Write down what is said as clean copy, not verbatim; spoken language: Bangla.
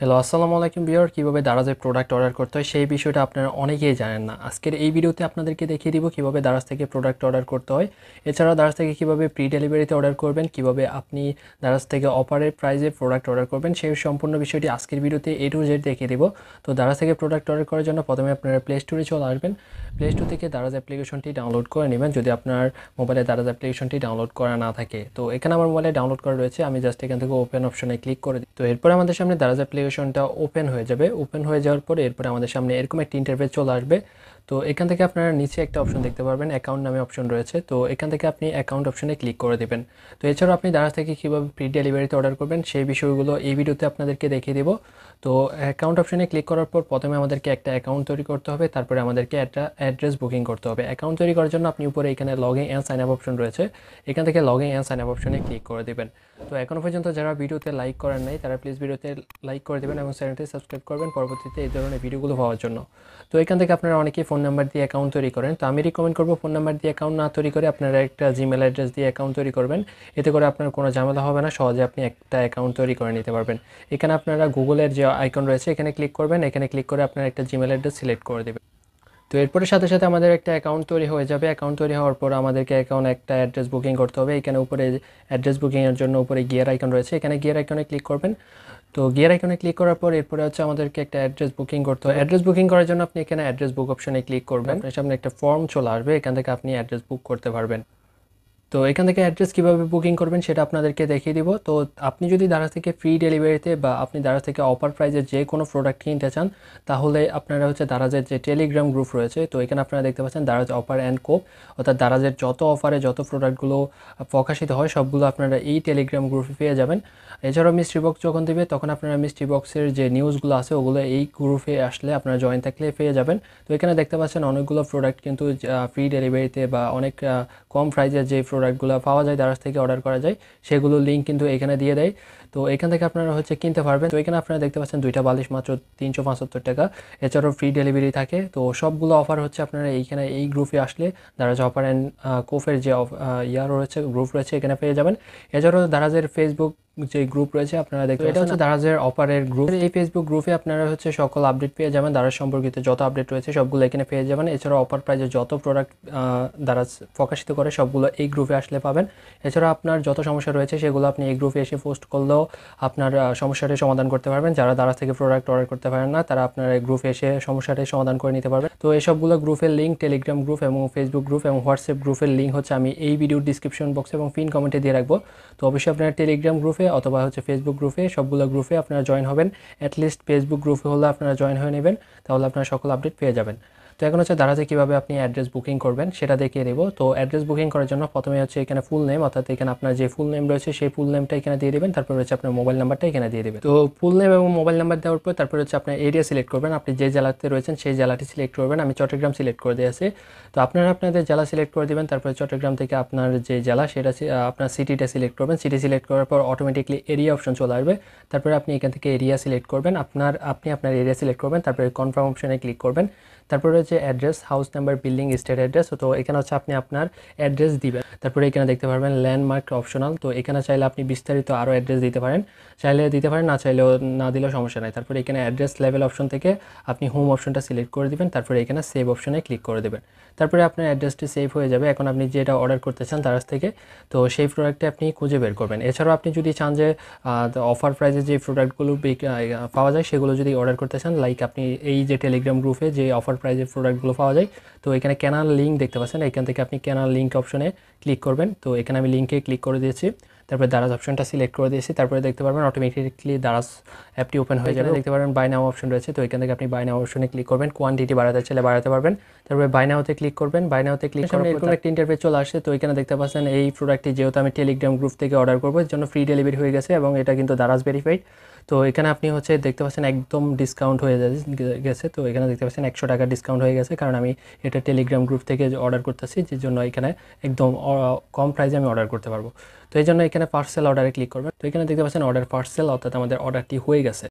হ্যালো, আসসালামু আলাইকুম ভিউয়ার। কীভাবে দারাজের প্রোডাক্ট অর্ডার করতে হয় সেই বিষয়টা আপনারা অনেকেই জানেন না। আজকের এই ভিডিওতে আপনাদেরকে দেখিয়ে দিব কীভাবে দারাজ থেকে প্রোডাক্ট অর্ডার করতে হয়। এছাড়াও দারাজ থেকে কীভাবে প্রি ডেলিভারিতে অর্ডার করবেন, কীভাবে আপনি দারাজ থেকে অফারের প্রাইজে প্রোডাক্ট অর্ডার করবেন, সেই সম্পূর্ণ বিষয়টি আজকের ভিডিওতে A to Z দেখিয়ে দিব। তো দারাজ থেকে প্রোডাক্ট অর্ডার করার জন্য প্রথমে আপনারা প্লে স্টোরে চলে আসবেন। প্লে স্টোর থেকে দারাজ অ্যাপ্লিকেশনটি ডাউনলোড করে নেবেন যদি আপনার মোবাইলে দারাজ অ্যাপ্লিকেশনটি ডাউনলোড করা না থাকে। তো এখানে আমার মোবাইলে ডাউনলোড করা রয়েছে, আমি জাস্ট এখান থেকে ওপেন অপশনে ক্লিক করে দিই। তো এরপর আমাদের সামনে দারাজ অ্যাপ্লিকেশনটা ওপেন হয়ে যাবে। ওপেন হয়ে যাওয়ার পরে এরপরে আমাদের সামনে এরকম একটা ইন্টারফেস চলে আসবে। তো এখান থেকে আপনারা নিচে একটা অপশন দেখতে পারবেন, অ্যাকাউন্ট নামে অপশন রয়েছে। তো এখান থেকে আপনি অ্যাকাউন্ট অপশনে ক্লিক করে দেবেন। তো এছাড়াও আপনি দারাজ থেকে কীভাবে প্রি ডেলিভারিতে অর্ডার করবেন সেই বিষয়গুলো এই ভিডিওতে আপনাদেরকে দেখিয়ে দেবো। তো অ্যাকাউন্ট অপশনে ক্লিক করার পর প্রথমে আমাদেরকে একটা অ্যাকাউন্ট তৈরি করতে হবে, তারপরে আমাদেরকে একটা অ্যাড্রেস বুকিং করতে হবে। অ্যাকাউন্ট তৈরি করার জন্য আপনি উপরে এখানে log in and sign up option রয়েছে, এখান থেকে log in and sign up অপশনে ক্লিক করে দেবেন। তো এখনও পর্যন্ত যারা ভিডিওতে লাইক করেন নাই তারা প্লিজ ভিডিওতে লাইক করে দেবেন এবং চ্যানেলটি সাবস্ক্রাইব করবেন পরবর্তীতে এই ধরনের ভিডিওগুলো পাওয়ার জন্য। তো এখান থেকে আপনারা অনেকেই ফোন নাম্বার দিয়ে অ্যাকাউন্ট তৈরি করেন, তো আমি রিকমেন্ড করবো ফোন নাম্বার দিয়ে অ্যাকাউন্ট না তৈরি করে আপনারা একটা জিমেল অ্যাড্রেস দিয়ে অ্যাকাউন্ট তৈরি করবেন। এতে করে আপনার কোনো ঝামেলা হবে না, সহজে আপনি একটা অ্যাকাউন্ট তৈরি করে নিতে পারবেন। এখানে আপনারা গুগলের যে আইকন রয়েছে এখানে ক্লিক করবেন, এখানে ক্লিক করে আপনারা একটা জিমেল অ্যাড্রেস সিলেক্ট করে দেবেন। তো এরপরে সাথে সাথে আমাদের একটা অ্যাকাউন্ট তৈরি হয়ে যাবে। অ্যাকাউন্ট তৈরি হওয়ার পর আমাদেরকে একটা অ্যাড্রেস বুকিং করতে হবে। এখানে উপরে অ্যাড্রেস বুকিংয়ের জন্য উপরে গিয়ার আইকন রয়েছে, এখানে গিয়ার আইকনে ক্লিক করবেন। তো গিয়ার আইকনে ক্লিক করার পর এরপরে হচ্ছে আমাদেরকে একটা অ্যাড্রেস বুকিং করতে হবে। অ্যাড্রেস বুকিং করার জন্য আপনি এখানে অ্যাড্রেস বুক অপশনে ক্লিক করবেন, আপনার সামনে একটা ফর্ম চলে আসবে, এখান থেকে আপনি অ্যাড্রেস বুক করতে পারবেন। তো এখান থেকে অ্যাড্রেস কীভাবে বুকিং করবেন সেটা আপনাদেরকে দেখিয়ে দিব। তো আপনি যদি দারাজ থেকে ফ্রি ডেলিভারিতে বা আপনি দারাজ থেকে অফার প্রাইজে যে কোনো প্রোডাক্ট কিনতে চান তাহলে আপনারা হচ্ছে দারাজের যে টেলিগ্রাম গ্রুপ রয়েছে, তো এখানে আপনারা দেখতে পাচ্ছেন দারাজ অফার অ্যান্ড কোপ, অর্থাৎ দারাজের যত অফারে যত প্রোডাক্টগুলো প্রকাশিত হয় সবগুলো আপনারা এই টেলিগ্রাম গ্রুপে পেয়ে যাবেন। এছাড়াও মিস্ট্রি বক্স যখন দেবে তখন আপনারা মিস্ট্রি বক্সের যে নিউজগুলো আছে ওগুলো এই গ্রুপে আসলে আপনারা জয়েন থাকলে পেয়ে যাবেন। তো এখানে দেখতে পাচ্ছেন অনেকগুলো প্রোডাক্ট কিন্তু ফ্রি ডেলিভারিতে বা অনেক কম প্রাইজের যে প্রোডাক্টগুলো পাওয়া যায় দারাজ থেকে অর্ডার করা যায় সেগুলোর লিঙ্ক কিন্তু এখানে দিয়ে দেয়। তো এখান থেকে আপনারা হচ্ছে কিনতে পারবেন। তো এখানে আপনারা দেখতে পাচ্ছেন দুইটা বালিশ মাত্র 375 টাকা, এছাড়াও ফ্রি ডেলিভারি থাকে। তো সবগুলো অফার হচ্ছে আপনারা এইখানে এই গ্রুপে আসলে দারাজ অফার অ্যান্ড কোফের যে রয়েছে গ্রুপ রয়েছে এখানে পেয়ে যাবেন। এছাড়াও দারাজের ফেসবুক যে গ্রুপ রয়েছে আপনারা দেখতে পাচ্ছেন, এটা হচ্ছে দারাজের অফারের গ্রুপ। এই ফেসবুক গ্রুপে আপনারা হচ্ছে সকল আপডেট পেয়ে যাবেন, দারাজ সম্পর্কিত যত আপডেট রয়েছে সবগুলো এখানে পেয়ে যাবেন। এছাড়াও অফার প্রাইজে যত প্রোডাক্ট দারাজ প্রকাশিত করে সবগুলো এই গ্রুপে আসলে পাবেন। এছাড়া আপনার যত সমস্যা রয়েছে সেগুলো আপনি এই গ্রুপে এসে পোস্ট করলেও আপনার সমস্যাটি সমাধান করতে পারবেন। যারা দারাজ থেকে প্রোডাক্ট অর্ডার করতে পারেন না তারা আপনার এই গ্রুপে এসে সমস্যাটি সমাধান করে নিতে পারবেন। তো এই সবগুলো গ্রুপের লিঙ্ক টেলিগ্রাম গ্রুপ এবং ফেসবুক গ্রুপ এবং হোয়াটসঅ্যাপ গ্রুপের লিঙ্ক হচ্ছে আমি এই ভিডিওর ডিসক্রিপশন বক্সে এবং পিন কমেন্টে দিয়ে রাখবো। তো অবশ্যই আপনারা টেলিগ্রাম গ্রুপে অথবা হচ্ছে ফেসবুক গ্রুপে সবগুলো গ্রুপে আপনারা জয়েন হবেন। অ্যাটলিস্ট ফেসবুক গ্রুপে হলে আপনারা জয়েন হয়ে নেবেন, তাহলে আপনারা সকল আপডেট পেয়ে যাবেন। তো এখন হচ্ছে দারাজে কীভাবে আপনি অ্যাড্রেস বুকিং করবেন সেটা দেখিয়ে দেবো। তো অ্যাড্রেস বুকিং করার জন্য প্রথমে হচ্ছে এখানে ফুল নেম, অর্থাৎ এখানে আপনার যে ফুল নেম রয়েছে সেই ফুল নেমটা এখানে দিয়ে দেবেন, তারপর হচ্ছে আপনার মোবাইল নাম্বারটা এখানে দিয়ে দেবেন। তো ফুল নেম এবং মোবাইল নাম্বার দেওয়ার পর তারপর হচ্ছে আপনার এরিয়া সিলেক্ট করবেন, আপনি যে জেলাতে রয়েছেন সেই জেলাটি সিলেক্ট করবেন। আমি চট্টগ্রাম সিলেক্ট করে দিয়েছি। তো আপনারা আপনাদের জেলা সিলেক্ট করে দেবেন, তারপরে চট্টগ্রাম থেকে আপনার যে জেলা সেটা আপনার সিটিটা সিলেক্ট করবেন। সিটি সিলেক্ট করার পর অটোমেটিকলি এরিয়া অপশন চলে আসবে, তারপরে আপনি এখান থেকে এরিয়া সিলেক্ট করবেন, আপনি আপনার এরিয়া সিলেক্ট করবেন, তারপরে কনফার্ম অপশনে ক্লিক করবেন। তারপরে হচ্ছে address, house number, building, state address. তো এখানে হচ্ছে আপনি আপনার অ্যাড্রেস দিবেন। তারপরে এখানে দেখতে পারবেন ল্যান্ডমার্ক অপশনাল। তো এখানে চাইলে আপনি বিস্তারিত আরও অ্যাড্রেস দিতে পারেন, চাইলে দিতে পারেন, না চাইলেও না দিলেও সমস্যা নাই। তারপরে এখানে অ্যাড্রেস লেভেল অপশন থেকে আপনি হোম অপশনটা সিলেক্ট করে দিবেন, তারপরে এখানে সেভ অপশনে ক্লিক করে দেবেন। তারপরে আপনার অ্যাড্রেসটি সেভ হয়ে যাবে। এখন আপনি যেটা অর্ডার করতে চান দারাজ থেকে, তো সেই প্রোডাক্টটি আপনি খুঁজে বের করবেন। এছাড়াও আপনি যদি চান যে অফার প্রাইসে যে প্রোডাক্টগুলো পাওয়া যায় সেগুলো যদি অর্ডার করতে চান, লাইক আপনি এই যে টেলিগ্রাম গ্রুপে যে অফার প্রাইসের প্রোডাক্টগুলো পাওয়া যায়, তো এখানে কেনার লিঙ্ক দেখতে পাচ্ছেন, এখান থেকে আপনি কেনার লিঙ্ক অপশনে ক্লিক করবেন। তো এখানে আমি লিঙ্কে ক্লিক করে দিয়েছি, তারপরে দারাজ অপশনটা সিলেক্ট করে দিয়েছি। তারপরে দেখতে পারবেন অটোমেটিকলি দারাজ অ্যাপটি ওপেন হয়ে যাবে। দেখতে পারবেন বাই নাও অপশন রয়েছে, তো এখান থেকে আপনি বাই নাও অপশনে ক্লিক করবেন। কোয়ান্টিটি বাড়াতে চাইলে বাড়াতে পারবেন, তারপরে বাই নাওতে ক্লিক করবেন। বাই নাওতে ক্লিক করে এরকম একটা ইন্টারফেস চলে আসে। তো এখানে দেখতে পাচ্ছেন এই প্রোডাক্টটি যেহেতু আমি টেলিগ্রাম গ্রুপ থেকে অর্ডার করবো এর জন্য ফ্রি ডেলিভারি হয়ে গেছে এবং এটা কিন্তু দারাজ ভেরিফাইড। তো এখানে আপনি হচ্ছে দেখতে পাচ্ছেন একদম ডিসকাউন্ট হয়ে গেছে। তো এখানে দেখতে পাচ্ছেন 100 টাকা ডিসকাউন্ট হয়ে গেছে, কারণ আমি এটা টেলিগ্রাম গ্রুপ থেকে অর্ডার করতেছি, যে জন্য এখানে একদম কম প্রাইসে আমি অর্ডার করতে পারবো। তো এই জন্য এখানে পার্সেল অর্ডারে ক্লিক করবেন। তো এখানে দেখতে পাচ্ছেন অর্ডার পার্সেল, অর্থাৎ আমাদের অর্ডারটি হয়ে গেছে।